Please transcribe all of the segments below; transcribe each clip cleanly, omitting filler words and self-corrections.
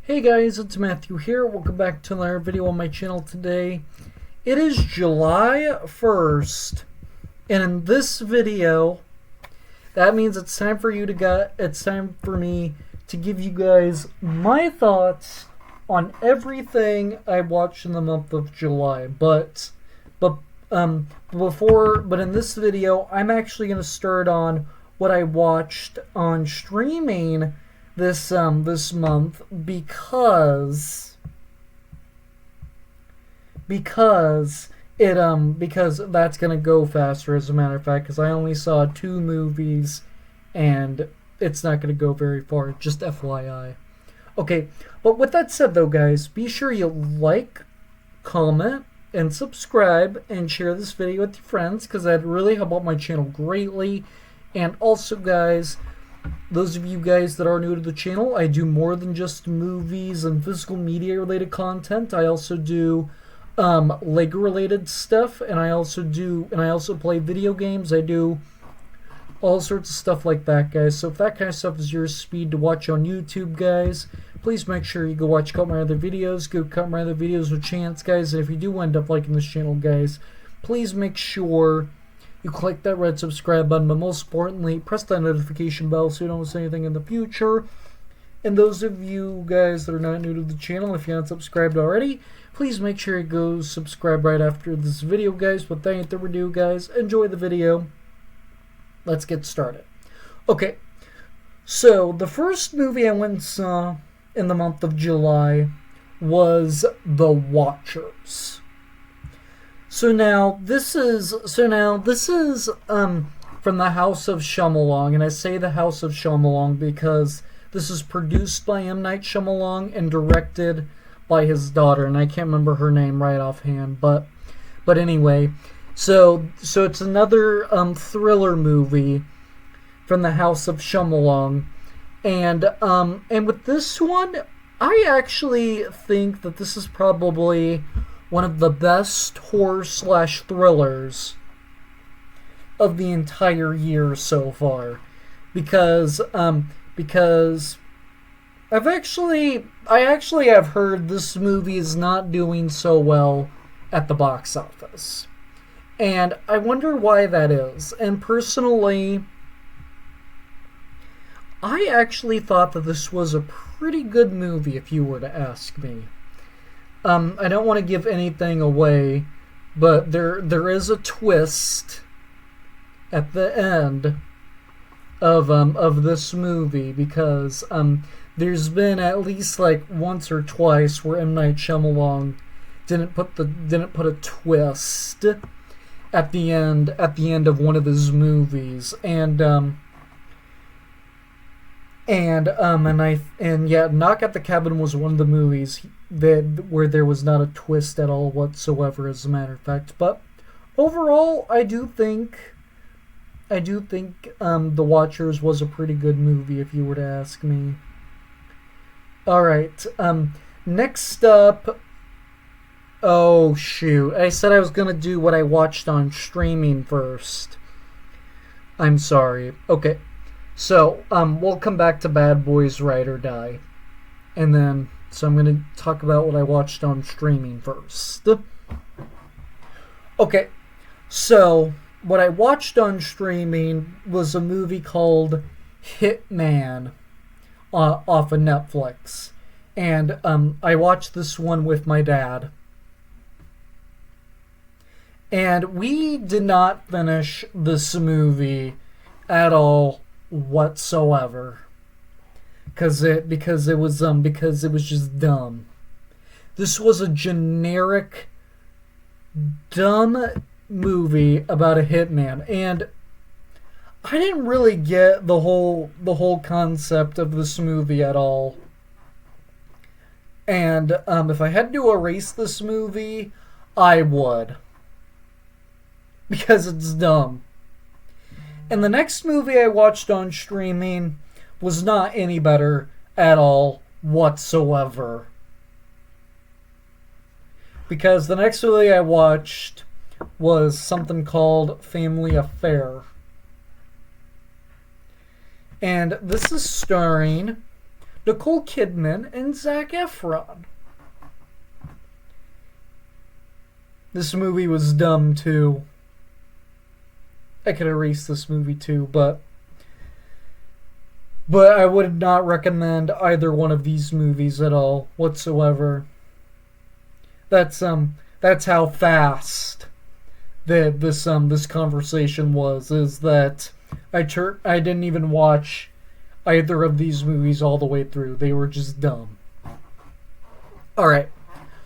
Hey guys, it's Matthew here. Welcome back to another video on my channel today. It is July 1st, and in this video, that means it's time for me to give you guys my thoughts on everything I watched in the month of July. But in this video, I'm actually going to start on what I watched on streaming this month because that's gonna go faster, as a matter of fact, because I only saw 2 movies and it's not gonna go very far, just FYI. Okay, but with that said though, guys, be sure you like, comment, and subscribe and share this video with your friends, because that'd really help out my channel greatly. And also, guys, those of you guys that are new to the channel, I do more than just movies and physical media related content. I also do Lego related stuff, and I also play video games. I do all sorts of stuff like that, guys. So if that kind of stuff is your speed to watch on YouTube, guys, please make sure you go watch a couple of my other videos. Go cut my other videos with chance, guys. And if you do end up liking this channel, guys, please make sure you click that red subscribe button, but most importantly, press that notification bell so you don't miss anything in the future. And those of you guys that are not new to the channel, if you're not subscribed already, please make sure you go subscribe right after this video, guys. Without further ado, guys, enjoy the video. Let's get started. Okay, so the first movie I went and saw in the month of July was The Watchers. So now this is from the House of Shyamalan, and I say the House of Shyamalan because this is produced by M. Night Shyamalan and directed by his daughter, and I can't remember her name right offhand, but anyway, so it's another thriller movie from the House of Shyamalan, and with this one, I actually think that this is probably one of the best horror/thrillers of the entire year so far, because I actually have heard this movie is not doing so well at the box office, and I wonder why that is. And personally, I actually thought that this was a pretty good movie, if you were to ask me. I don't want to give anything away, but there is a twist at the end of this movie, because there's been at least like once or twice where M. Night Shyamalan didn't put a twist at the end of one of his movies, and Knock at the Cabin was one of the movies where there was not a twist at all whatsoever, as a matter of fact. But overall, I do think The Watchers was a pretty good movie, if you were to ask me. Alright, next up, oh shoot, I said I was gonna do what I watched on streaming first. I'm sorry. Okay. So, we'll come back to Bad Boys Ride or Die. And then, so I'm going to talk about what I watched on streaming first. Okay, so what I watched on streaming was a movie called Hitman off of Netflix. And I watched this one with my dad. And we did not finish this movie at all whatsoever, because it was just dumb. This was a generic dumb movie about a hitman, and I didn't really get the whole concept of this movie at all. And if I had to erase this movie, I would, because it's dumb. And the next movie I watched on streaming was not any better at all whatsoever. Because the next movie I watched was something called Family Affair. And this is starring Nicole Kidman, and Zac Efron. This movie was dumb too. I could erase this movie too, but I would not recommend either one of these movies at all whatsoever. That's how fast this conversation was. Is that I didn't even watch either of these movies all the way through. They were just dumb. All right,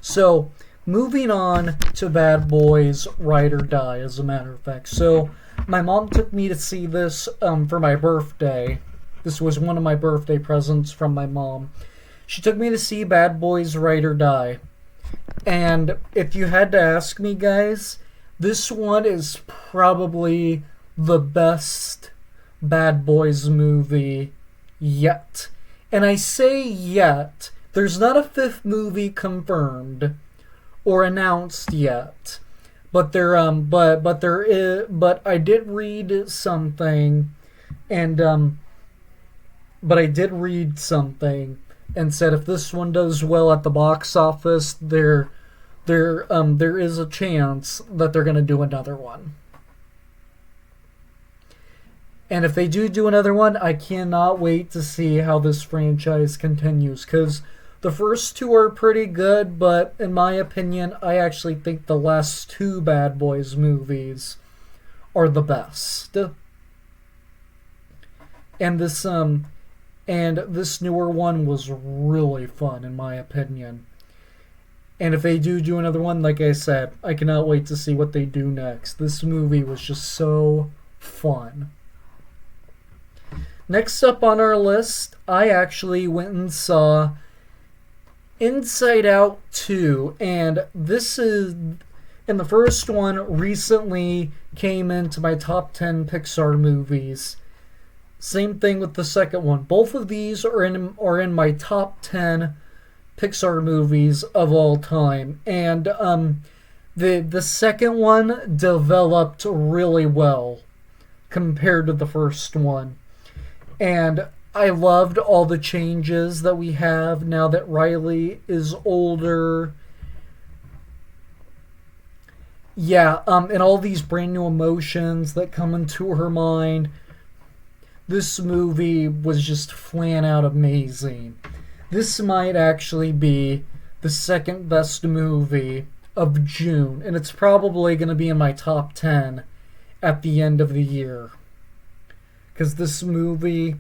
so moving on to Bad Boys Ride or Die. As a matter of fact, so my mom took me to see this for my birthday. This was one of my birthday presents from my mom. She took me to see Bad Boys Ride or Die. And if you had to ask me, guys, this one is probably the best Bad Boys movie yet. And I say yet. There's not a fifth movie confirmed or announced yet. But I did read something and and said if this one does well at the box office, there is a chance that they're going to do another one. And if they do another one, I cannot wait to see how this franchise continues, because the first two are pretty good, but in my opinion, I actually think the last two Bad Boys movies are the best. And this newer one was really fun, in my opinion. And if they do another one, like I said, I cannot wait to see what they do next. This movie was just so fun. Next up on our list, I actually went and saw Inside Out 2, and the first one recently came into my top 10 Pixar movies. Same thing with the second one. Both of these are in my top 10 Pixar movies of all time. And the second one developed really well compared to the first one. And I loved all the changes that we have now that Riley is older. Yeah, and all these brand new emotions that come into her mind. This movie was just flat out amazing. This might actually be the second best movie of June, and it's probably going to be in my top 10 at the end of the year. Because this movie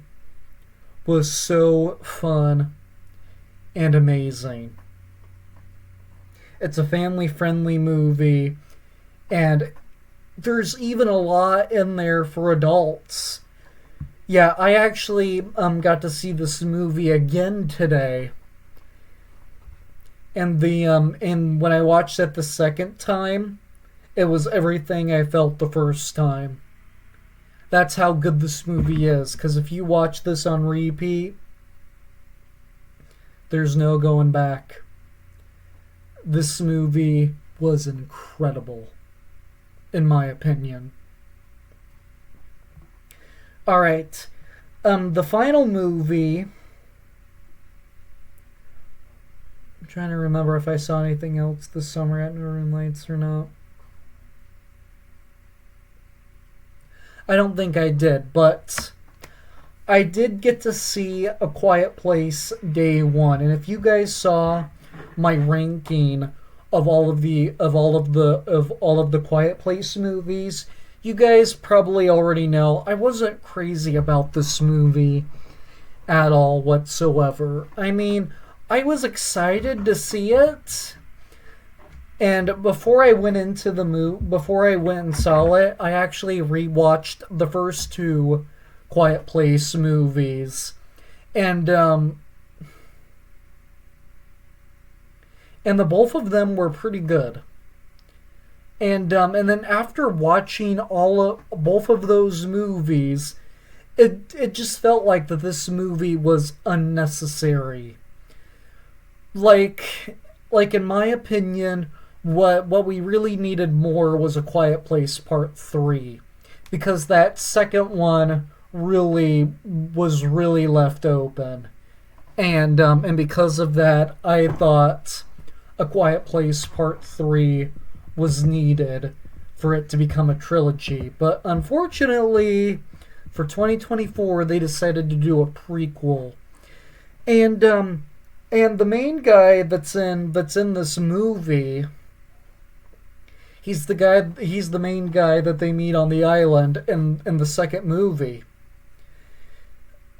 was so fun and amazing. It's a family-friendly movie, and there's even a lot in there for adults. Yeah, I actually got to see this movie again today. And and when I watched it the second time, it was everything I felt the first time. That's how good this movie is, because if you watch this on repeat, there's no going back. This movie was incredible, in my opinion. Alright, the final movie, I'm trying to remember if I saw anything else this summer at Northern Lights or not. I don't think I did, but I did get to see A Quiet Place day one, and if you guys saw my ranking of all of the Quiet Place movies, you guys probably already know I wasn't crazy about this movie at all whatsoever. I mean, I was excited to see it. And before I went and saw it, I actually rewatched the first two Quiet Place movies. And the both of them were pretty good. And then after watching both of those movies, it just felt like that this movie was unnecessary. Like in my opinion, what we really needed more was A Quiet Place Part 3, because that second one was really left open. and because of that, I thought A Quiet Place Part 3 was needed for it to become a trilogy. But unfortunately, for 2024, they decided to do a prequel. And the main guy that's in this movie, he's the main guy that they meet on the island in the second movie.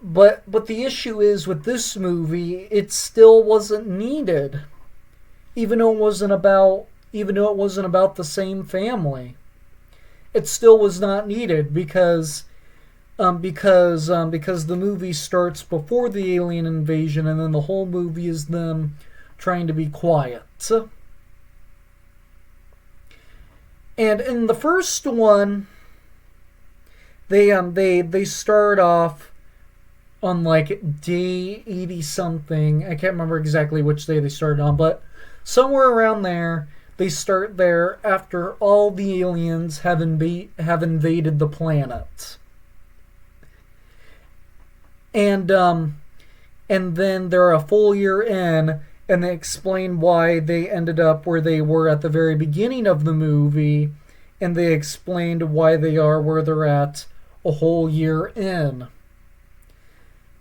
But the issue is with this movie, it still wasn't needed, even though it wasn't about the same family. It still was not needed because the movie starts before the alien invasion, and then the whole movie is them trying to be quiet. And in the first one, they start off on like day 80 something. I can't remember exactly which day they started on, but somewhere around there. They start there after all the aliens have invaded the planet. And then they're a full year in, and they explain why they ended up where they were at the very beginning of the movie, and they explained why they are where they're at a whole year in.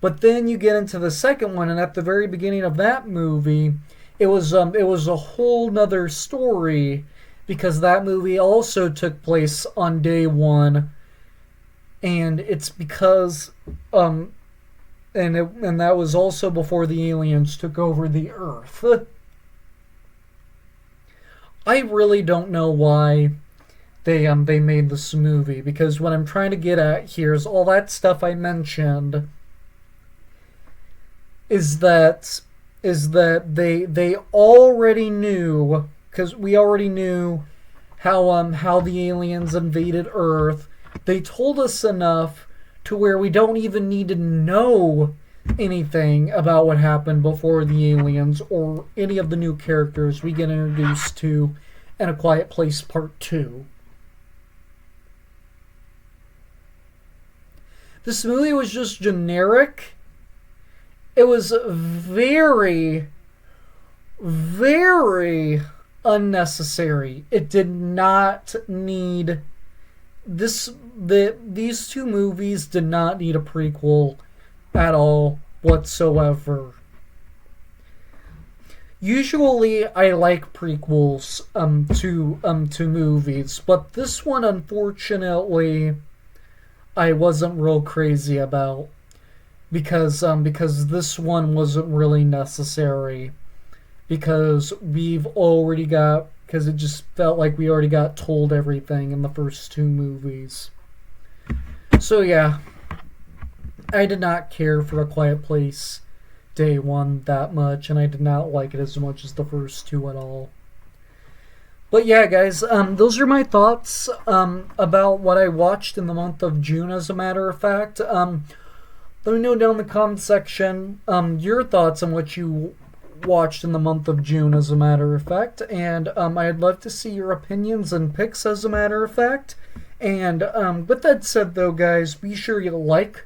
But then you get into the second one, and at the very beginning of that movie, it was a whole nother story, because that movie also took place on day one, and it's because and that was also before the aliens took over the Earth. I really don't know why they made this movie, because what I'm trying to get at here is all that stuff I mentioned is that they already knew, because we already knew how the aliens invaded Earth. They told us enough to where we don't even need to know anything about what happened before the aliens or any of the new characters we get introduced to in A Quiet Place Part 2. This movie was just generic. It was very, very unnecessary. It did not need this. These two movies did not need a prequel at all whatsoever. Usually, I like prequels to movies, but this one, unfortunately, I wasn't real crazy about. Because this one wasn't really necessary, because it just felt like we already got told everything in the first two movies. So yeah, I did not care for A Quiet Place Day 1 that much, and I did not like it as much as the first two at all. But yeah, guys, those are my thoughts about what I watched in the month of June, as a matter of fact. Let me know down in the comment section your thoughts on what you watched in the month of June, as a matter of fact. And I'd love to see your opinions and picks, as a matter of fact. And with that said, though, guys, be sure you like,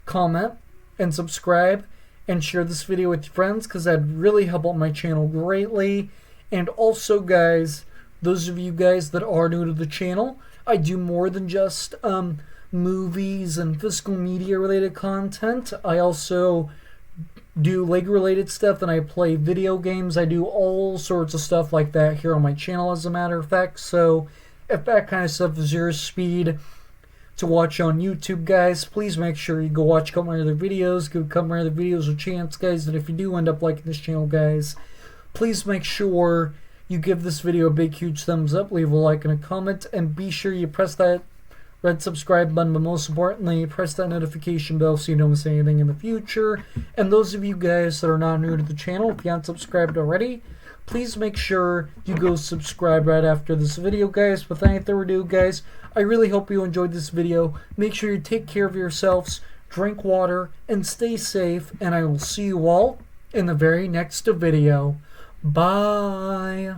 comment, and subscribe, and share this video with your friends, because that'd really help out my channel greatly. And also, guys, those of you guys that are new to the channel, I do more than just movies and physical media related content. I also do Lego related stuff, and I play video games. I do all sorts of stuff like that here on my channel, as a matter of fact. So if that kind of stuff is your speed to watch on YouTube, guys, please make sure you go watch a couple of other videos. Give a couple of other videos a chance, guys. And if you do end up liking this channel, guys, please make sure you give this video a big huge thumbs up, leave a like and a comment, and be sure you press that red subscribe button, but most importantly, press that notification bell so you don't miss anything in the future. And those of you guys that are not new to the channel, if you haven't subscribed already, please make sure you go subscribe right after this video, guys. Without any further ado, guys, I really hope you enjoyed this video. Make sure you take care of yourselves, drink water, and stay safe, and I will see you all in the very next video. Bye!